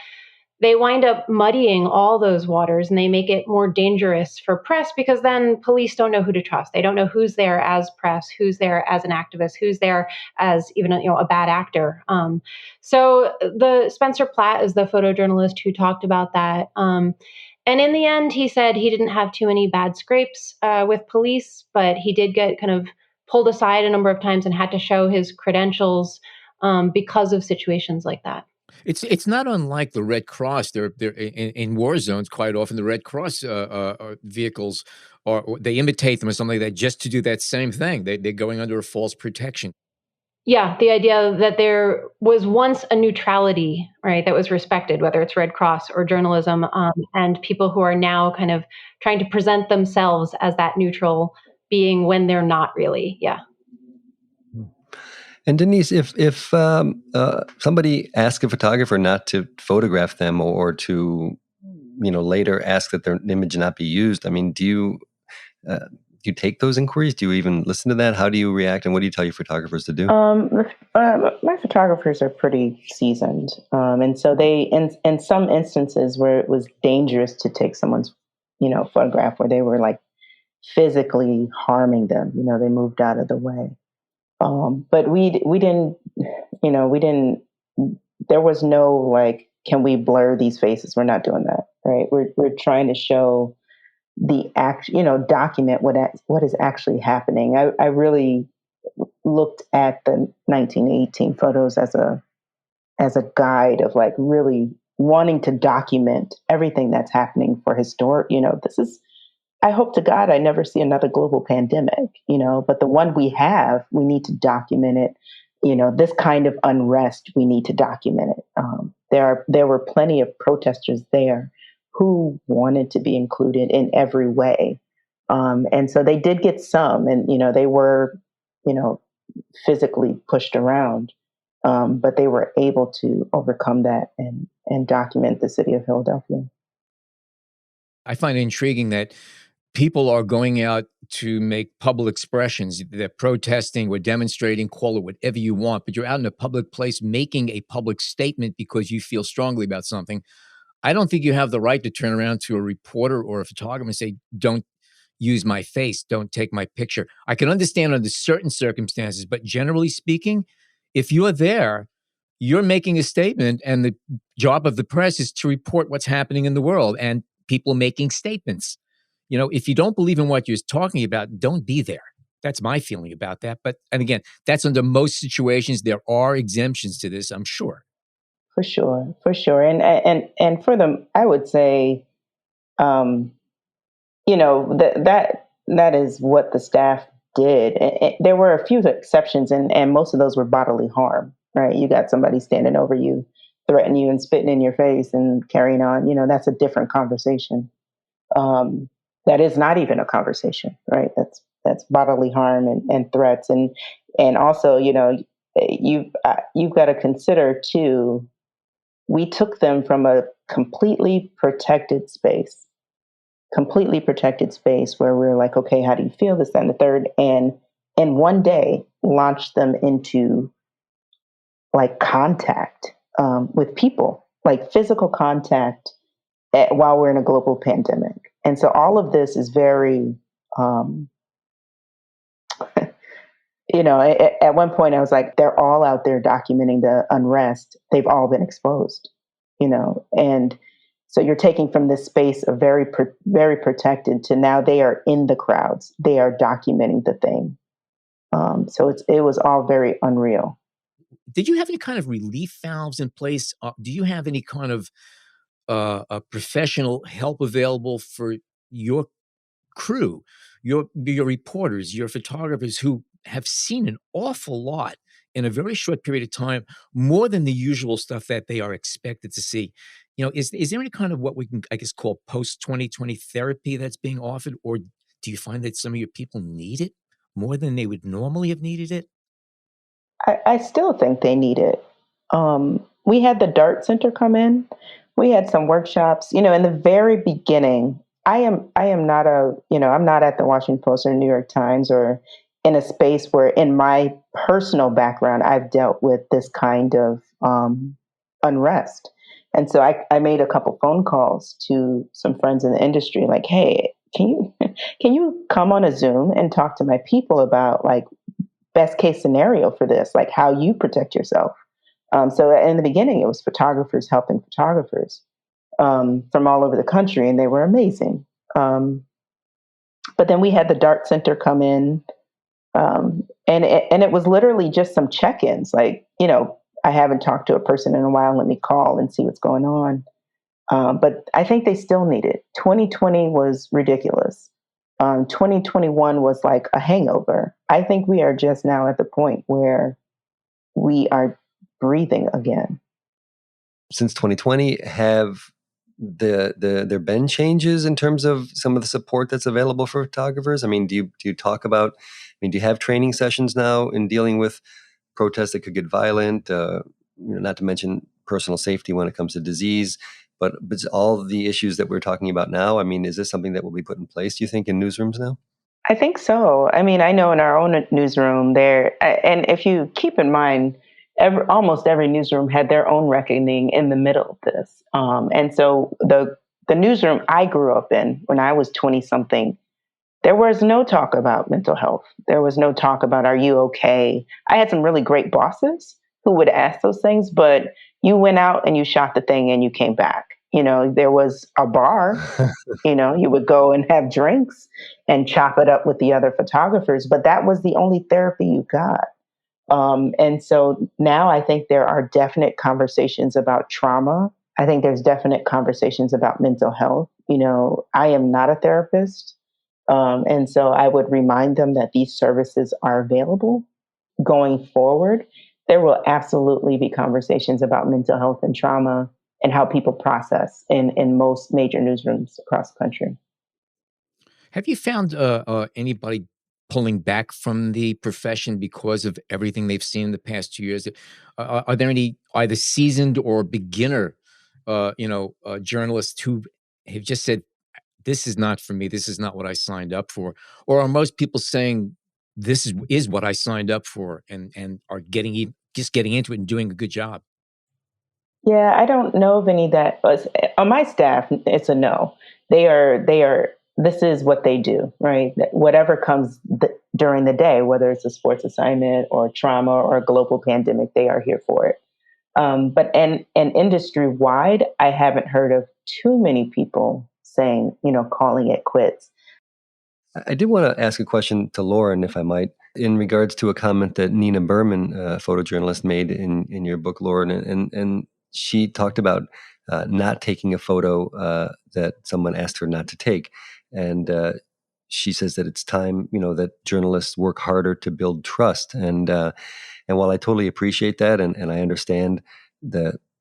they wind up muddying all those waters and they make it more dangerous for press, because then police don't know who to trust. They don't know who's there as press, who's there as an activist, who's there as even a bad actor. So the Spencer Platt is the photojournalist who talked about that. And in the end, he said he didn't have too many bad scrapes with police, but he did get kind of pulled aside a number of times and had to show his credentials because of situations like that. It's not unlike the Red Cross. They're in war zones quite often. The Red Cross vehicles, or they imitate them or something like that just to do that same thing. They're going under a false protection. Yeah, the idea that there was once a neutrality, right, that was respected, whether it's Red Cross or journalism, and people who are now kind of trying to present themselves as that neutral being when they're not really. Yeah. And Denise, if somebody asks a photographer not to photograph them or to, later ask that their image not be used, I mean, do you take those inquiries? Do you even listen to that? How do you react, and what do you tell your photographers to do? My photographers are pretty seasoned, and so they, in some instances where it was dangerous to take someone's, photograph, where they were like physically harming them, they moved out of the way. But we didn't, there was no like, can we blur these faces? We're not doing that, right? We're trying to show the document what is actually happening. I really looked at the 1918 photos as a guide of like really wanting to document everything that's happening for historic, this is, I hope to God I never see another global pandemic, but the one we have, we need to document it. This kind of unrest, we need to document it. There were plenty of protesters there who wanted to be included in every way. And so they did get some, and, they were, physically pushed around, but they were able to overcome that and document the city of Philadelphia. I find it intriguing that people are going out to make public expressions. They're protesting or demonstrating, call it whatever you want, but you're out in a public place making a public statement because you feel strongly about something. I don't think you have the right to turn around to a reporter or a photographer and say, don't use my face, don't take my picture. I can understand under certain circumstances, but generally speaking, if you're there, you're making a statement, and the job of the press is to report what's happening in the world and people making statements. If you don't believe in what you're talking about, don't be there. That's my feeling about that. And again, that's under most situations. There are exemptions to this, I'm sure. For sure. And for them, I would say, that is what the staff did. There were a few exceptions, and most of those were bodily harm, right? You got somebody standing over you, threatening you and spitting in your face and carrying on. That's a different conversation. That is not even a conversation, right? That's bodily harm and threats. And also, you've got to consider too, we took them from a completely protected space where we're like, okay, how do you feel, this, that, and the third? And one day launched them into like contact with people, like physical contact while we're in a global pandemic. And so all of this is very, at one point I was like, they're all out there documenting the unrest. They've all been exposed, and so you're taking from this space of very, very protected to now they are in the crowds. They are documenting the thing. So it was all very unreal. Did you have any kind of relief valves in place? Do you have any kind of professional help available for your crew, your reporters, your photographers who have seen an awful lot in a very short period of time, more than the usual stuff that they are expected to see? Is there any kind of what we can, I guess, call post-2020 therapy that's being offered? Or do you find that some of your people need it more than they would normally have needed it? I still think they need it. We had the DART Center come in. We had some workshops. In the very beginning, I am not I'm not at the Washington Post or New York Times or in a space where, in my personal background, I've dealt with this kind of unrest. And so I made a couple phone calls to some friends in the industry, like, hey, can you come on a Zoom and talk to my people about like best case scenario for this, like how you protect yourself? So in the beginning, it was photographers helping photographers from all over the country, and they were amazing. But then we had the DART Center come in, and it was literally just some check-ins, like, I haven't talked to a person in a while, let me call and see what's going on. But I think they still need it. 2020 was ridiculous. 2021 was like a hangover. I think we are just now at the point where we are breathing again. Since 2020, have there been changes in terms of some of the support that's available for photographers? I mean, do you talk about? I mean, do you have training sessions now in dealing with protests that could get violent? Not to mention personal safety when it comes to disease, but all the issues that we're talking about now. I mean, is this something that will be put in place, do you think, in newsrooms now? I think so. I mean, I know in our own newsroom there, and if you keep in mind, almost every newsroom had their own reckoning in the middle of this. And so the newsroom I grew up in when I was 20 something, there was no talk about mental health. There was no talk about, are you okay? I had some really great bosses who would ask those things, but you went out and you shot the thing and you came back. There was a bar, you would go and have drinks and chop it up with the other photographers, but that was the only therapy you got. And so now I think there are definite conversations about trauma. I think there's definite conversations about mental health. I am not a therapist. And so I would remind them that these services are available going forward. There will absolutely be conversations about mental health and trauma and how people process in most major newsrooms across the country. Have you found anybody pulling back from the profession because of everything they've seen in the past 2 years? Are there any either seasoned or beginner, journalists who have just said, this is not for me. This is not what I signed up for? Or are most people saying this is what I signed up for and are just getting into it and doing a good job? Yeah, I don't know of any that was on my staff. It's a no. They are. This is what they do, right? Whatever comes during the day, whether it's a sports assignment or trauma or a global pandemic, they are here for it. But and industry wide, I haven't heard of too many people saying, calling it quits. I did want to ask a question to Lauren, if I might, in regards to a comment that Nina Berman, a photojournalist, made in your book, Lauren, and she talked about not taking a photo that someone asked her not to take, and she says that it's time, that journalists work harder to build trust, and while I totally appreciate that, and I understand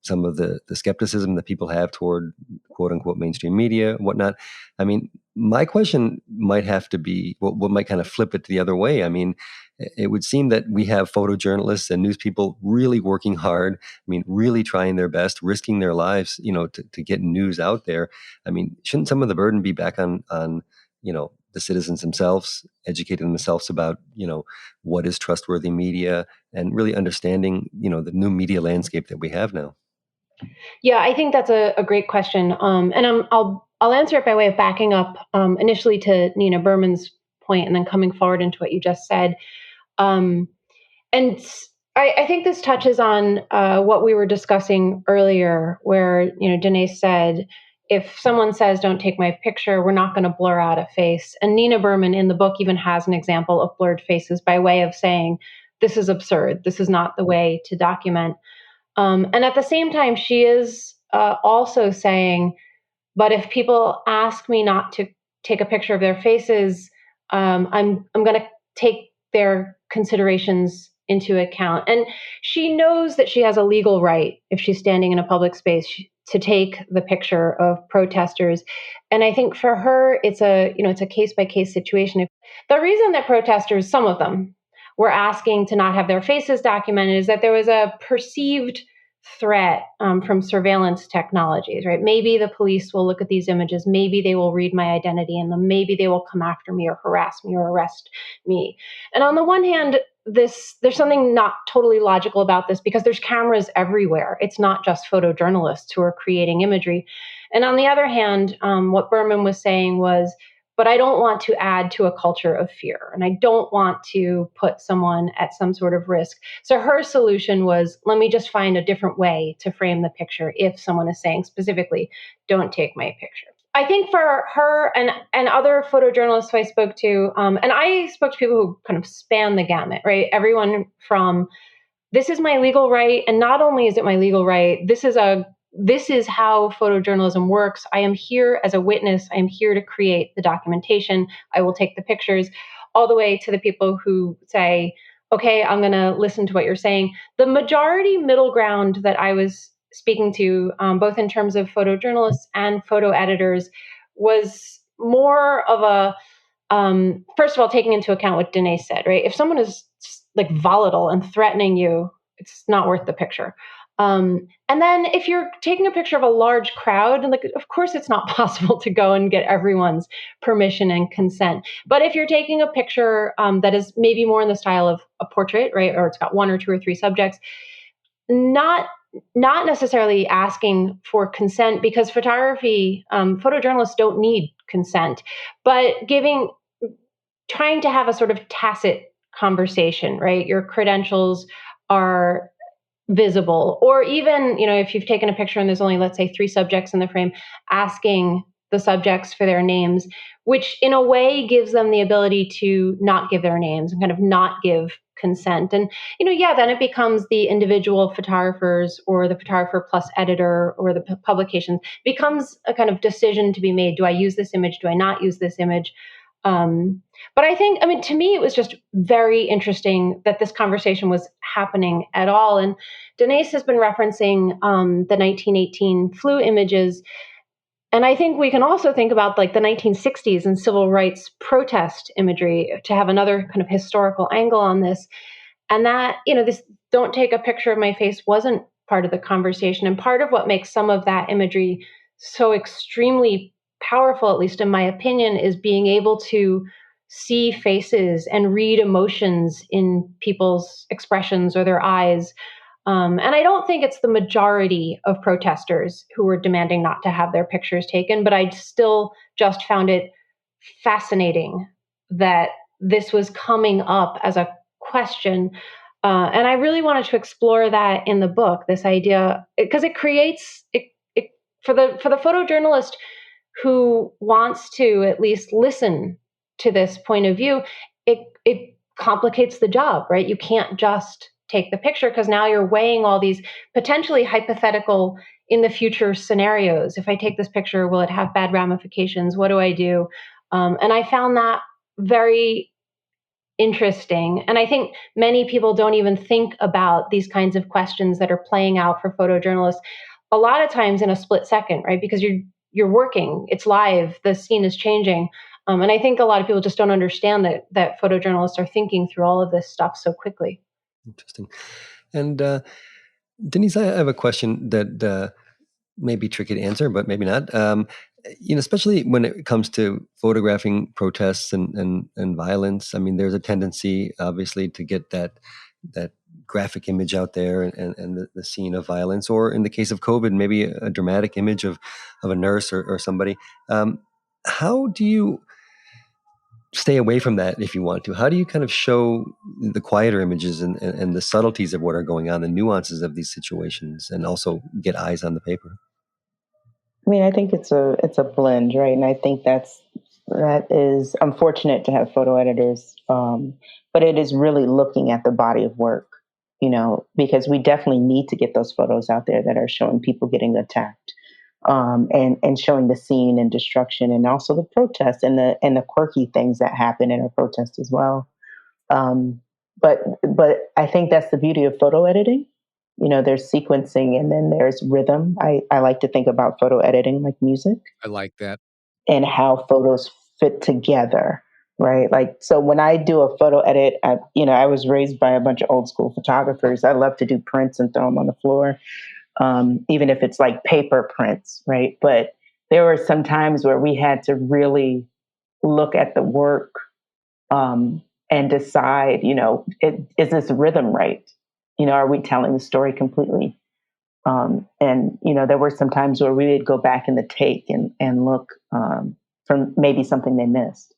some of the skepticism that people have toward quote unquote mainstream media and whatnot, I mean, my question might have to be what might kind of flip it the other way. I mean, it would seem that we have photojournalists and news people really working hard. I mean, really trying their best, risking their lives, to get news out there. I mean, shouldn't some of the burden be back on the citizens themselves, educating themselves about, what is trustworthy media and really understanding, the new media landscape that we have now? Yeah, I think that's a great question. And I'll answer it by way of backing up initially to Nina Berman's point and then coming forward into what you just said. And I think this touches on what we were discussing earlier, where, Danese said, if someone says, don't take my picture, we're not going to blur out a face. And Nina Berman in the book even has an example of blurred faces by way of saying, this is absurd. This is not the way to document. And at the same time, she is also saying, but if people ask me not to take a picture of their faces, I'm going to take their considerations into account. And she knows that she has a legal right, if she's standing in a public space, to take the picture of protesters. And I think for her, it's a case by case situation. The reason that protesters, some of them, were asking to not have their faces documented is that there was a perceived threat from surveillance technologies, right? Maybe the police will look at these images. Maybe they will read my identity in them. Maybe they will come after me or harass me or arrest me. And on the one hand, there's something not totally logical about this because there's cameras everywhere. It's not just photojournalists who are creating imagery. And on the other hand, what Berman was saying was, but I don't want to add to a culture of fear, and I don't want to put someone at some sort of risk. So her solution was, let me just find a different way to frame the picture if someone is saying specifically, don't take my picture. I think for her and other photojournalists who I spoke to, and I spoke to people who kind of span the gamut, right? Everyone from, this is my legal right, and not only is it my legal right, this is how photojournalism works. I am here as a witness. I am here to create the documentation. I will take the pictures, all the way to the people who say, okay, I'm going to listen to what you're saying. The majority middle ground that I was speaking to, both in terms of photojournalists and photo editors, was more of a, first of all, taking into account what Danese said, right? If someone is like volatile and threatening you, it's not worth the picture. And then if you're taking a picture of a large crowd, and of course it's not possible to go and get everyone's permission and consent. But if you're taking a picture that is maybe more in the style of a portrait, right, or it's got one or two or three subjects, not necessarily asking for consent, because photojournalists don't need consent, but trying to have a sort of tacit conversation, right? Your credentials are visible, or even, if you've taken a picture and there's only, let's say, 3 subjects in the frame, asking the subjects for their names, which in a way gives them the ability to not give their names and kind of not give consent. And, then it becomes the individual photographers or the photographer plus editor or the publication becomes a kind of decision to be made. Do I use this image? Do I not use this image? But I think, to me, it was just very interesting that this conversation was happening at all. And Danese has been referencing the 1918 flu images. And I think we can also think about like the 1960s and civil rights protest imagery to have another kind of historical angle on this. And that, this don't take a picture of my face wasn't part of the conversation. And part of what makes some of that imagery so extremely powerful, at least in my opinion, is being able to see faces and read emotions in people's expressions or their eyes. And I don't think it's the majority of protesters who were demanding not to have their pictures taken, but I still just found it fascinating that this was coming up as a question. And I really wanted to explore that in the book, this idea, because it creates it for the photojournalist who wants to at least listen to this point of view. It complicates the job, right? You can't just take the picture because now you're weighing all these potentially hypothetical in the future scenarios. If I take this picture, will it have bad ramifications? What do I do? And I found that very interesting. And I think many people don't even think about these kinds of questions that are playing out for photojournalists a lot of times in a split second, right? Because you're working, it's live, the scene is changing. And I think a lot of people just don't understand that photojournalists are thinking through all of this stuff so quickly. Interesting. And Denise, I have a question that may be tricky to answer, but maybe not. Especially when it comes to photographing protests and violence. I mean, there's a tendency, obviously, to get that graphic image out there and the scene of violence, or in the case of COVID, maybe a dramatic image of a nurse or somebody. How do you stay away from that if you want to? How do you kind of show the quieter images and the subtleties of what are going on, the nuances of these situations, and also get eyes on the paper? I mean, I think it's a blend, right? And I think that is unfortunate to have photo editors, but it is really looking at the body of work, because we definitely need to get those photos out there that are showing people getting attacked, and showing the scene and destruction, and also the protests and the quirky things that happen in a protest as well. But I think that's the beauty of photo editing. There's sequencing and then there's rhythm. I like to think about photo editing like music. I like that. And how photos fit together, right? Like, so when I do a photo edit, I was raised by a bunch of old school photographers. I love to do prints and throw them on the floor, even if it's like paper prints, right? But there were some times where we had to really look at the work, and decide, is this rhythm right? Are we telling the story completely? And there were some times where we would go back in the take and look, for maybe something they missed.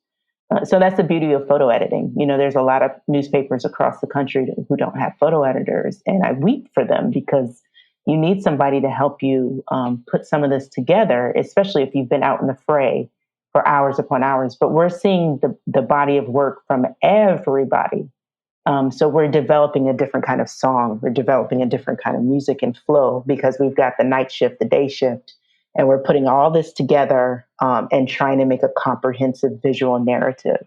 So that's the beauty of photo editing. There's a lot of newspapers across the country who don't have photo editors, and I weep for them because you need somebody to help you put some of this together, especially if you've been out in the fray for hours upon hours. But we're seeing the body of work from everybody. So we're developing a different kind of song. We're developing a different kind of music and flow because we've got the night shift, the day shift, and we're putting all this together, and trying to make a comprehensive visual narrative.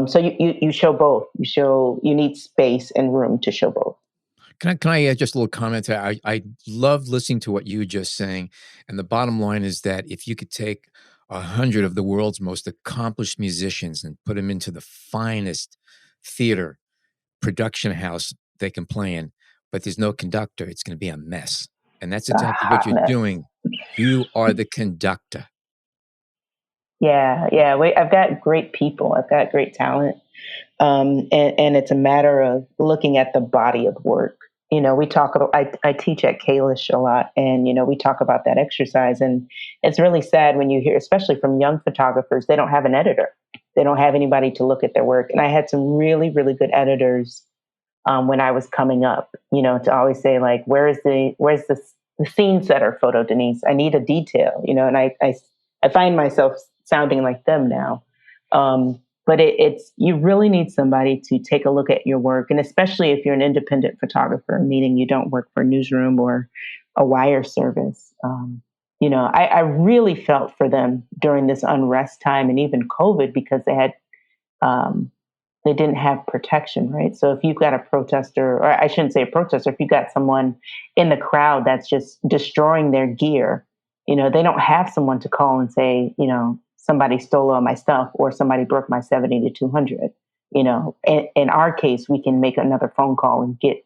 So you show both. You need space and room to show both. Can I add just a little comment? I love listening to what you were just saying. And the bottom line is that if you could take 100 of the world's most accomplished musicians and put them into the finest theater production house they can play in, but there's no conductor, it's going to be a mess. And that's exactly what you're doing. You are the conductor. Yeah. I've got great people. I've got great talent. And it's a matter of looking at the body of work. We talk about, I teach at Kalish a lot, and, we talk about that exercise. And it's really sad when you hear, especially from young photographers, they don't have an editor. They don't have anybody to look at their work. And I had some really, really good editors when I was coming up, to always say, like, where's the scene setter photo, Denise? I need a detail, and I find myself sounding like them now. But it's you really need somebody to take a look at your work, and especially if you're an independent photographer, meaning you don't work for a newsroom or a wire service. I really felt for them during this unrest time and even COVID, because they didn't have protection, right? So if you've got a protester, or I shouldn't say a protester, if you've got someone in the crowd that's just destroying their gear, they don't have someone to call and say, somebody stole all my stuff or somebody broke my 70 to 200. In our case, we can make another phone call and get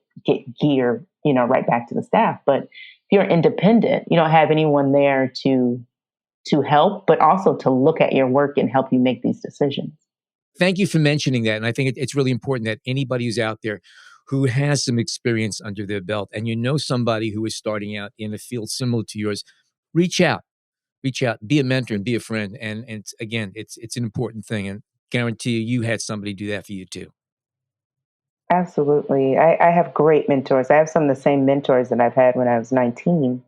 gear, right back to the staff. But if you're independent, you don't have anyone there to to help, but also to look at your work and help you make these decisions. Thank you for mentioning that. And I think it's really important that anybody who's out there who has some experience under their belt and you know somebody who is starting out in a field similar to yours, reach out, be a mentor and be a friend. And again, it's an important thing. And guarantee you had somebody do that for you too. Absolutely. I have great mentors. I have some of the same mentors that I've had when I was 19.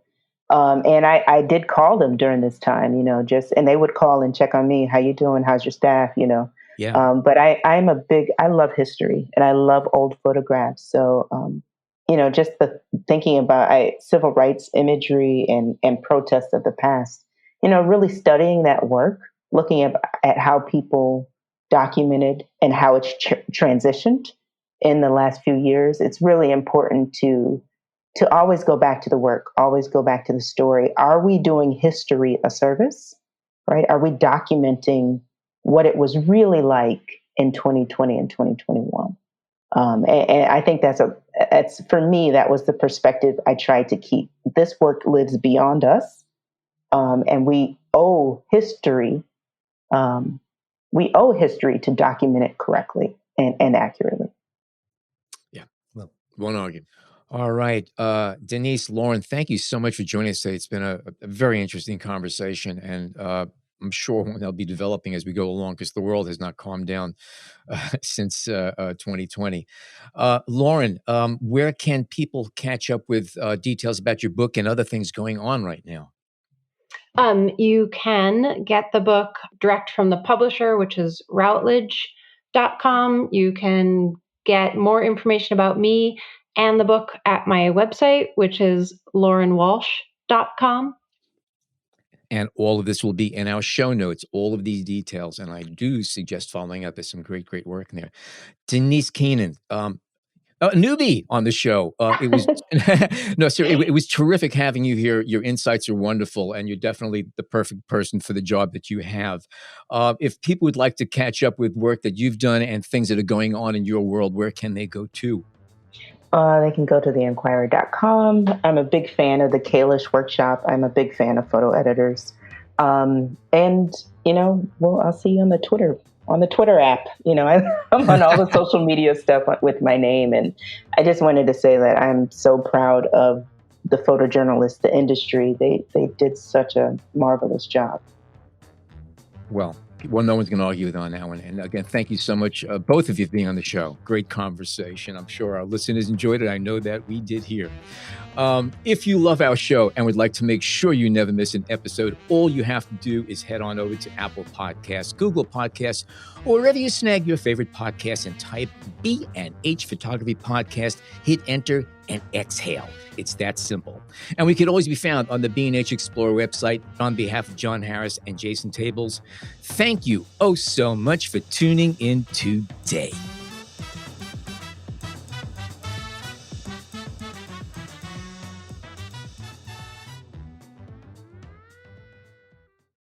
And I did call them during this time, and they would call and check on me. How you doing? How's your staff? Yeah. But I love history and I love old photographs. So, just thinking about civil rights imagery and protests of the past, really studying that work, looking at how people documented and how it's transitioned in the last few years. It's really important to always go back to the work, always go back to the story. Are we doing history a service, right? Are we documenting what it was really like in 2020 and 2021? And I think that's for me, that was the perspective I tried to keep. This work lives beyond us. And we owe history. We owe history to document it correctly and accurately. Yeah. Well, won't argue. All right. Danese, Lauren, thank you so much for joining us today. It's been a very interesting conversation, and I'm sure they'll be developing as we go along because the world has not calmed down since 2020. Lauren, where can people catch up with details about your book and other things going on right now? You can get the book direct from the publisher, which is Routledge.com. You can get more information about me and the book at my website, which is laurenwalsh.com. And all of this will be in our show notes, all of these details. And I do suggest following up. There's some great, great work in there. Danese Kenon, a newbie on the show. It was no, sir. It was terrific having you here. Your insights are wonderful, and you're definitely the perfect person for the job that you have. If people would like to catch up with work that you've done and things that are going on in your world, where can they go to? They can go to theinquirer.com. I'm a big fan of the Kalish workshop. I'm a big fan of photo editors. And, I'll see you on the Twitter app. I'm on all the social media stuff with my name. And I just wanted to say that I'm so proud of the photojournalists, the industry. They did such a marvelous job. Well, no one's going to argue with on that one. And again, thank you so much, both of you, for being on the show. Great conversation. I'm sure our listeners enjoyed it. I know that we did here. If you love our show and would like to make sure you never miss an episode, all you have to do is head on over to Apple Podcasts, Google Podcasts, or wherever you snag your favorite podcast and type B&H Photography Podcast, hit enter, and exhale. It's that simple. And we can always be found on the B&H Explorer website. On behalf of John Harris and Jason Tables, thank you so much for tuning in today.